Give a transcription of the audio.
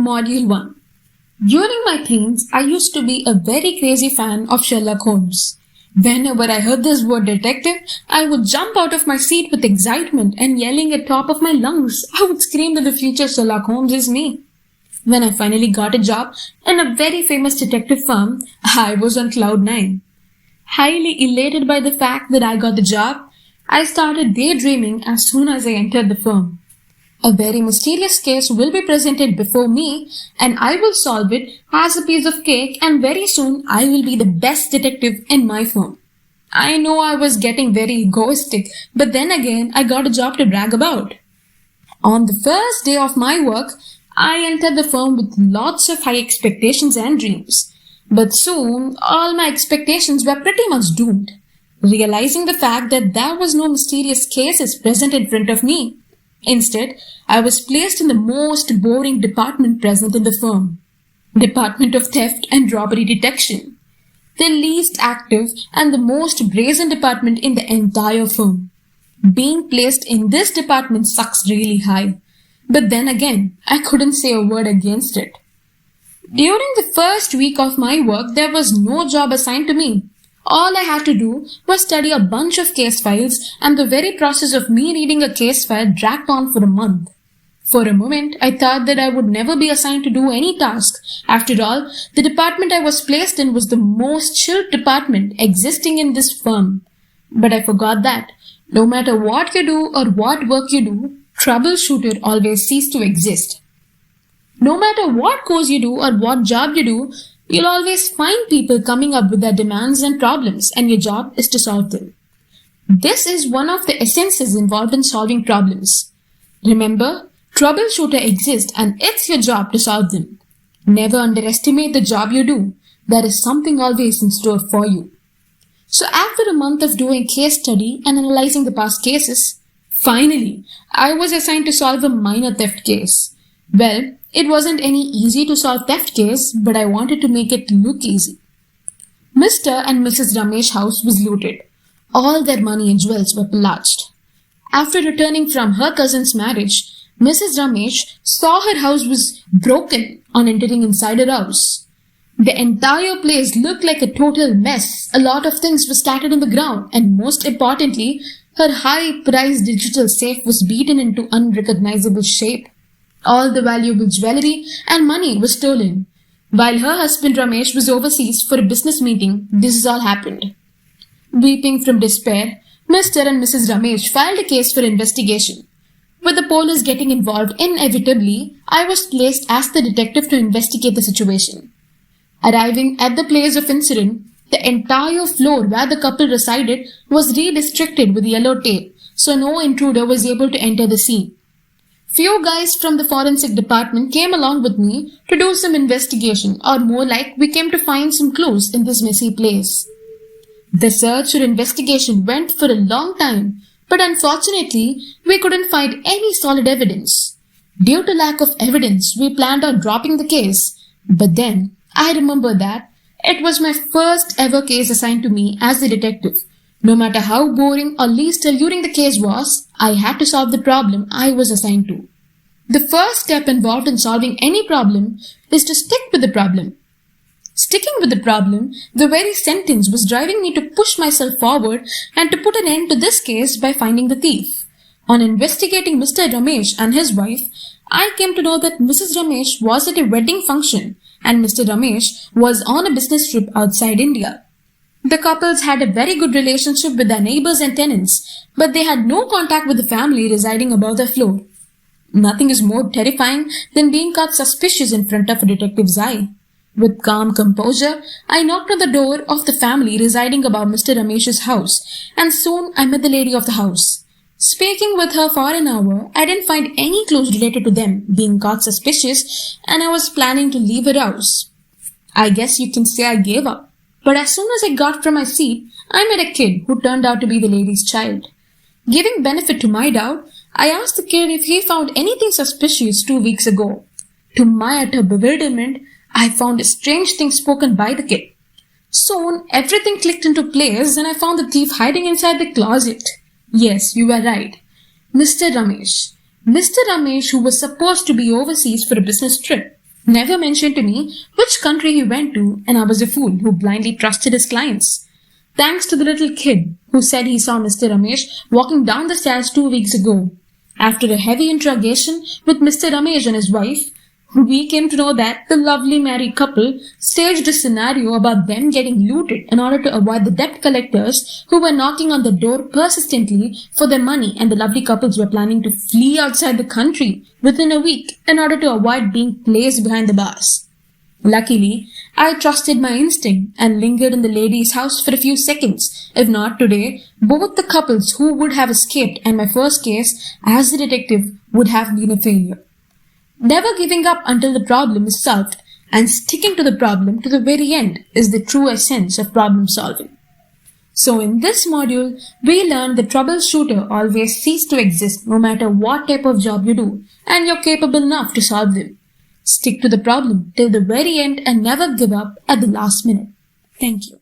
Module 1. During my teens, I used to be a very crazy fan of Sherlock Holmes. Whenever I heard this word detective, I would jump out of my seat with excitement and yelling at top of my lungs. I would scream that the future Sherlock Holmes is me. When I finally got a job in a very famous detective firm, I was on cloud nine. Highly elated by the fact that I got the job, I started daydreaming as soon as I entered the firm. A very mysterious case will be presented before me and I will solve it as a piece of cake, and very soon I will be the best detective in my firm. I know I was getting very egoistic, but then again I got a job to brag about. On the first day of my work, I entered the firm with lots of high expectations and dreams. But soon all my expectations were pretty much doomed, realizing the fact that there was no mysterious cases present in front of me. Instead, I was placed in the most boring department present in the firm. Department of Theft and Robbery Detection. The least active and the most brazen department in the entire firm. Being placed in this department sucks really high. But then again, I couldn't say a word against it. During the first week of my work, there was no job assigned to me. All I had to do was study a bunch of case files, and the very process of me reading a case file dragged on for a month. For a moment, I thought that I would never be assigned to do any task. After all, the department I was placed in was the most chilled department existing in this firm. But I forgot that no matter what you do or what work you do, troubleshooter always ceases to exist. No matter what course you do or what job you do, you'll always find people coming up with their demands and problems, and your job is to solve them. This is one of the essences involved in solving problems. Remember, troubleshooter exists and it's your job to solve them. Never underestimate the job you do. There is something always in store for you. So after a month of doing case study and analyzing the past cases, finally, I was assigned to solve a minor theft case. Well, it wasn't any easy to solve theft case, but I wanted to make it look easy. Mr. and Mrs. Ramesh house was looted. All their money and jewels were pillaged. After returning from her cousin's marriage, Mrs. Ramesh saw her house was broken on entering inside her house. The entire place looked like a total mess. A lot of things were scattered on the ground, and most importantly, her high-priced digital safe was beaten into unrecognizable shape. All the valuable jewelry and money was stolen. While her husband Ramesh was overseas for a business meeting, this all happened. Weeping from despair, Mr. and Mrs. Ramesh filed a case for investigation. With the police getting involved inevitably, I was placed as the detective to investigate the situation. Arriving at the place of incident, the entire floor where the couple resided was redistricted with yellow tape, so no intruder was able to enter the scene. Few guys from the forensic department came along with me to do some investigation, or more like we came to find some clues in this messy place. The search or investigation went for a long time, but unfortunately, we couldn't find any solid evidence. Due to lack of evidence, we planned on dropping the case, but then I remember that it was my first ever case assigned to me as the detective. No matter how boring or least alluring the case was, I had to solve the problem I was assigned to. The first step involved in solving any problem is to stick with the problem. Sticking with the problem, the very sentence was driving me to push myself forward and to put an end to this case by finding the thief. On investigating Mr. Ramesh and his wife, I came to know that Mrs. Ramesh was at a wedding function and Mr. Ramesh was on a business trip outside India. The couples had a very good relationship with their neighbors and tenants, but they had no contact with the family residing above their floor. Nothing is more terrifying than being caught suspicious in front of a detective's eye. With calm composure, I knocked on the door of the family residing above Mr. Ramesh's house, and soon I met the lady of the house. Speaking with her for an hour, I didn't find any clues related to them being caught suspicious, and I was planning to leave her house. I guess you can say I gave up. But as soon as I got from my seat, I met a kid who turned out to be the lady's child. Giving benefit to my doubt, I asked the kid if he found anything suspicious 2 weeks ago. To my utter bewilderment, I found a strange thing spoken by the kid. Soon, everything clicked into place and I found the thief hiding inside the closet. Yes, you were right. Mr. Ramesh. Mr. Ramesh, who was supposed to be overseas for a business trip. Never mentioned to me which country he went to, and I was a fool who blindly trusted his clients. Thanks to the little kid who said he saw Mr. Ramesh walking down the stairs 2 weeks ago. After a heavy interrogation with Mr. Ramesh and his wife, we came to know that the lovely married couple staged a scenario about them getting looted in order to avoid the debt collectors who were knocking on the door persistently for their money, and the lovely couples were planning to flee outside the country within a week in order to avoid being placed behind the bars. Luckily, I trusted my instinct and lingered in the lady's house for a few seconds. If not today, both the couples who would have escaped and my first case as a detective would have been a failure. Never giving up until the problem is solved and sticking to the problem to the very end is the true essence of problem solving. So in this module, we learned the troubleshooter always ceases to exist no matter what type of job you do, and you're capable enough to solve them. Stick to the problem till the very end and never give up at the last minute. Thank you.